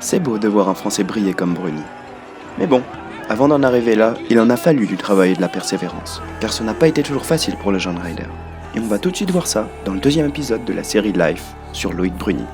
C'est beau de voir un Français briller comme Bruni. Mais bon, avant d'en arriver là, il en a fallu du travail et de la persévérance, car ce n'a pas été toujours facile pour le jeune rider. Et on va tout de suite voir ça dans le deuxième épisode de la série Life sur Loïc Bruni.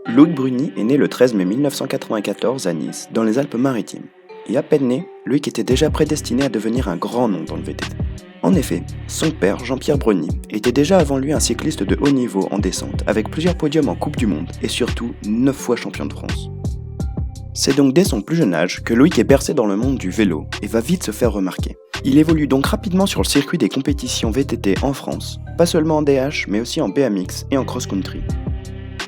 Loïc Bruni est né le 13 mai 1994 à Nice, dans les Alpes-Maritimes. Et à peine né, Loïc était déjà prédestiné à devenir un grand nom dans le VTT. En effet, son père, Jean-Pierre Bruni, était déjà avant lui un cycliste de haut niveau en descente, avec plusieurs podiums en Coupe du Monde et surtout 9 fois champion de France. C'est donc dès son plus jeune âge que Loïc est bercé dans le monde du vélo et va vite se faire remarquer. Il évolue donc rapidement sur le circuit des compétitions VTT en France, pas seulement en DH, mais aussi en BMX et en cross-country.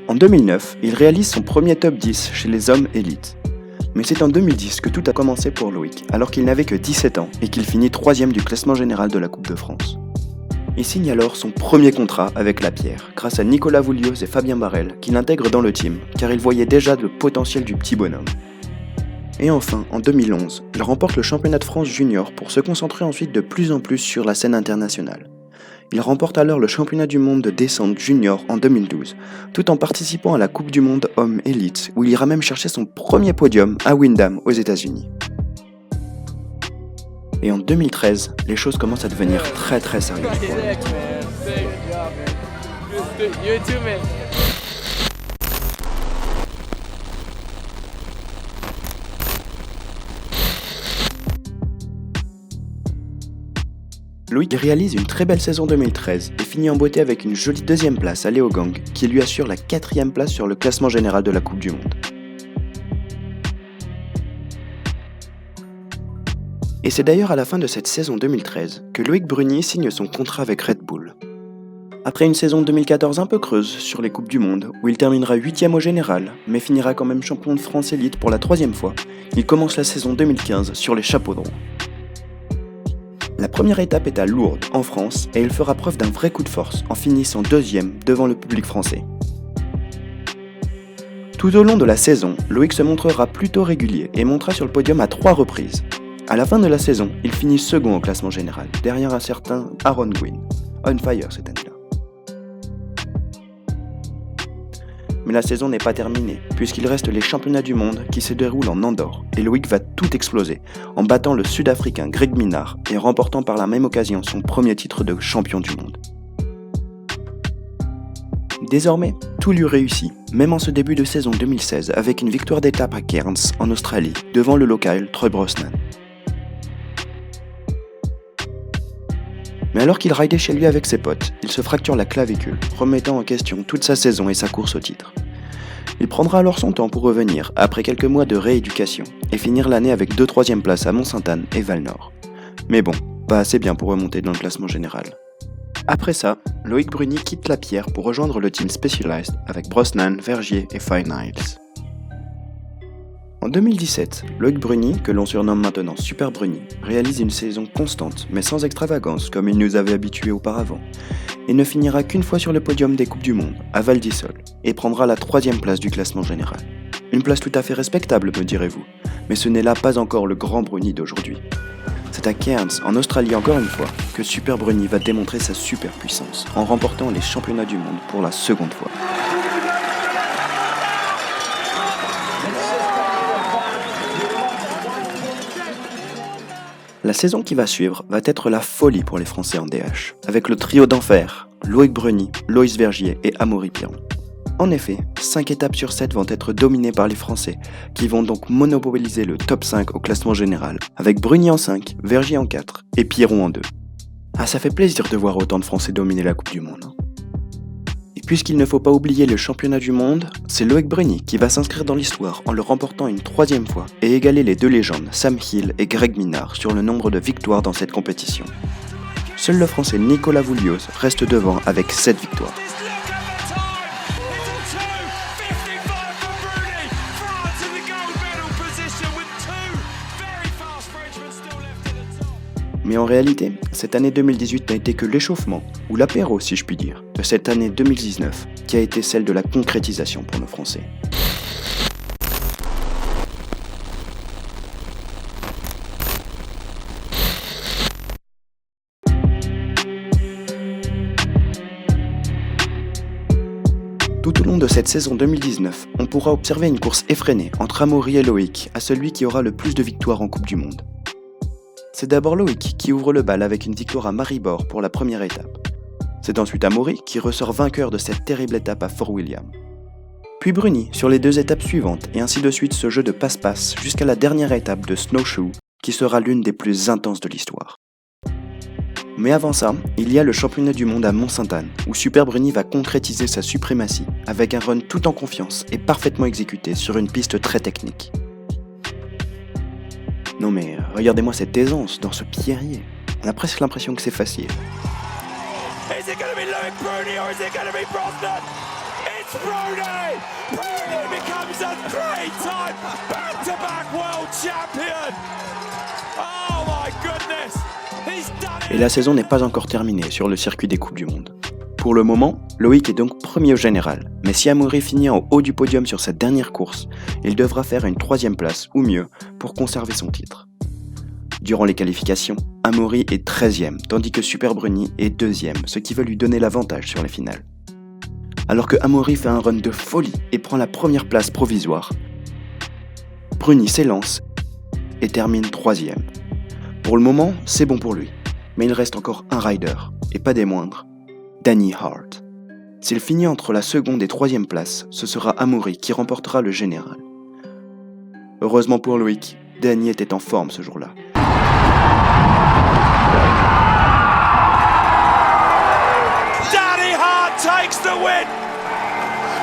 En 2009, il réalise son premier top 10 chez les hommes élites. Mais c'est en 2010 que tout a commencé pour Loïc, alors qu'il n'avait que 17 ans et qu'il finit 3ème du classement général de la Coupe de France. Il signe alors son premier contrat avec La Pierre, grâce à Nicolas Voulios et Fabien Barrel, qui l'intègrent dans le team, car ils voyaient déjà le potentiel du petit bonhomme. Et enfin, en 2011, il remporte le championnat de France junior pour se concentrer ensuite de plus en plus sur la scène internationale. Il remporte alors le championnat du monde de descente junior en 2012, tout en participant à la Coupe du monde homme élite, où il ira même chercher son premier podium à Windham aux États-Unis. Et en 2013, les choses commencent à devenir très sérieuses pour lui. Loïc réalise une très belle saison 2013 et finit en beauté avec une jolie deuxième place à Léogang qui lui assure la 4ème place sur le classement général de la Coupe du Monde. Et c'est d'ailleurs à la fin de cette saison 2013 que Loïc Bruni signe son contrat avec Red Bull. Après une saison 2014 un peu creuse sur les Coupes du Monde, où il terminera 8ème au général, mais finira quand même champion de France élite pour la 3ème fois, il commence la saison 2015 sur les chapeaux de roue. La première étape est à Lourdes, en France, et il fera preuve d'un vrai coup de force en finissant 2ème devant le public français. Tout au long de la saison, Loïc se montrera plutôt régulier et montera sur le podium à 3 reprises. À la fin de la saison, il finit second au classement général, derrière un certain Aaron Gwin, on fire cette année-là. Mais la saison n'est pas terminée, puisqu'il reste les championnats du monde qui se déroulent en Andorre, et Loïc va tout exploser, en battant le Sud-Africain Greg Minnaar et remportant par la même occasion son premier titre de champion du monde. Désormais, tout lui réussit, même en ce début de saison 2016, avec une victoire d'étape à Cairns, en Australie, devant le local Troy Brosnan. Mais alors qu'il ridait chez lui avec ses potes, il se fracture la clavicule, remettant en question toute sa saison et sa course au titre. Il prendra alors son temps pour revenir, après quelques mois de rééducation, et finir l'année avec 2 3e places à Mont-Sainte-Anne et Val-Nord. Mais bon, pas assez bien pour remonter dans le classement général. Après ça, Loïc Bruni quitte La Pierre pour rejoindre le team Specialized avec Brosnan, Vergier et Fine Niles. En 2017, Loïc Bruni, que l'on surnomme maintenant Super Bruni, réalise une saison constante mais sans extravagance comme il nous avait habitués auparavant, et ne finira qu'une fois sur le podium des Coupes du Monde, à Val d'Isole, et prendra la 3ème place du classement général. Une place tout à fait respectable, me direz-vous, mais ce n'est là pas encore le grand Bruni d'aujourd'hui. C'est à Cairns, en Australie encore une fois, que Super Bruni va démontrer sa superpuissance, en remportant les championnats du monde pour la 2nd fois. La saison qui va suivre va être la folie pour les Français en DH, avec le trio d'enfer, Loïc Bruni, Loïs Vergier et Amaury Piron. En effet, 5 étapes sur 7 vont être dominées par les Français, qui vont donc monopoliser le top 5 au classement général, avec Bruni en 5, Vergier en 4 et Pierron en 2. Ah, ça fait plaisir de voir autant de Français dominer la Coupe du Monde. Et puisqu'il ne faut pas oublier le championnat du monde, c'est Loïc Bruni qui va s'inscrire dans l'histoire en le remportant une 3e fois et égaler les deux légendes Sam Hill et Greg Minnaar sur le nombre de victoires dans cette compétition. Seul le Français Nicolas Voulios reste devant avec 7 victoires. Mais en réalité, cette année 2018 n'a été que l'échauffement, ou l'apéro si je puis dire, de cette année 2019, qui a été celle de la concrétisation pour nos Français. Tout au long de cette saison 2019, on pourra observer une course effrénée entre Amaury et Loïc à celui qui aura le plus de victoires en Coupe du Monde. C'est d'abord Loïc qui ouvre le bal avec une victoire à Maribor pour la première étape. C'est ensuite Amaury qui ressort vainqueur de cette terrible étape à Fort William. Puis Bruni sur les 2 étapes suivantes et ainsi de suite ce jeu de passe-passe jusqu'à la dernière étape de Snowshoe qui sera l'une des plus intenses de l'histoire. Mais avant ça, il y a le championnat du monde à Mont-Sainte-Anne où Super Bruni va concrétiser sa suprématie avec un run tout en confiance et parfaitement exécuté sur une piste très technique. Non mais regardez-moi cette aisance dans ce pierrier. On a presque l'impression que c'est facile. Is it going to be Loïc Bruni or is it going to be Brosnan? It's Bruni! Bruni becomes a 3-time back-to-back world champion! Oh my goodness! He's done it! Et la saison n'est pas encore terminée sur le circuit des Coupes du Monde. Pour le moment, Loïc est donc premier au général, mais si Amaury finit en haut du podium sur sa dernière course, il devra faire une 3e place, ou mieux, pour conserver son titre. Durant les qualifications, Amaury est 13e, tandis que Super Bruni est 2e, ce qui va lui donner l'avantage sur les finales. Alors que Amaury fait un run de folie et prend la première place provisoire, Bruni s'élance et termine 3e. Pour le moment, c'est bon pour lui, mais il reste encore un rider, et pas des moindres, Danny Hart. S'il finit entre la 2e et 3e place, ce sera Amaury qui remportera le général. Heureusement pour Loïc, Danny était en forme ce jour-là. Danny Hart takes the win!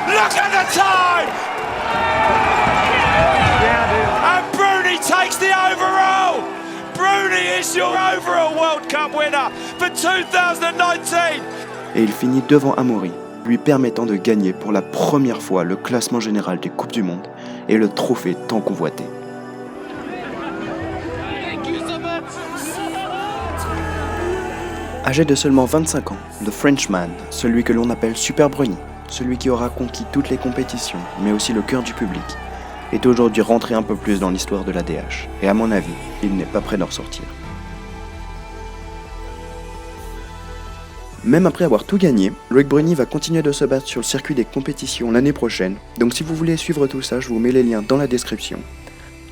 Look at the time! And Bruni takes the overall! Bruni is your overall World Cup winner for 2019! Et il finit devant Amaury, lui permettant de gagner pour la première fois le classement général des Coupes du Monde et le trophée tant convoité. Âgé de seulement 25 ans, The Frenchman, celui que l'on appelle Super Bruni, celui qui aura conquis toutes les compétitions, mais aussi le cœur du public, est aujourd'hui rentré un peu plus dans l'histoire de la DH, et à mon avis, il n'est pas prêt d'en ressortir. Même après avoir tout gagné, Loïc Bruni va continuer de se battre sur le circuit des compétitions l'année prochaine, donc si vous voulez suivre tout ça, je vous mets les liens dans la description.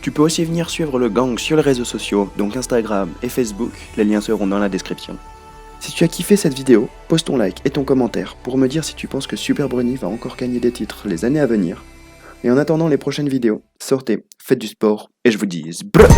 Tu peux aussi venir suivre le gang sur les réseaux sociaux, donc Instagram et Facebook, les liens seront dans la description. Si tu as kiffé cette vidéo, pose ton like et ton commentaire pour me dire si tu penses que Super Bruni va encore gagner des titres les années à venir. Et en attendant les prochaines vidéos, sortez, faites du sport et je vous dis bref.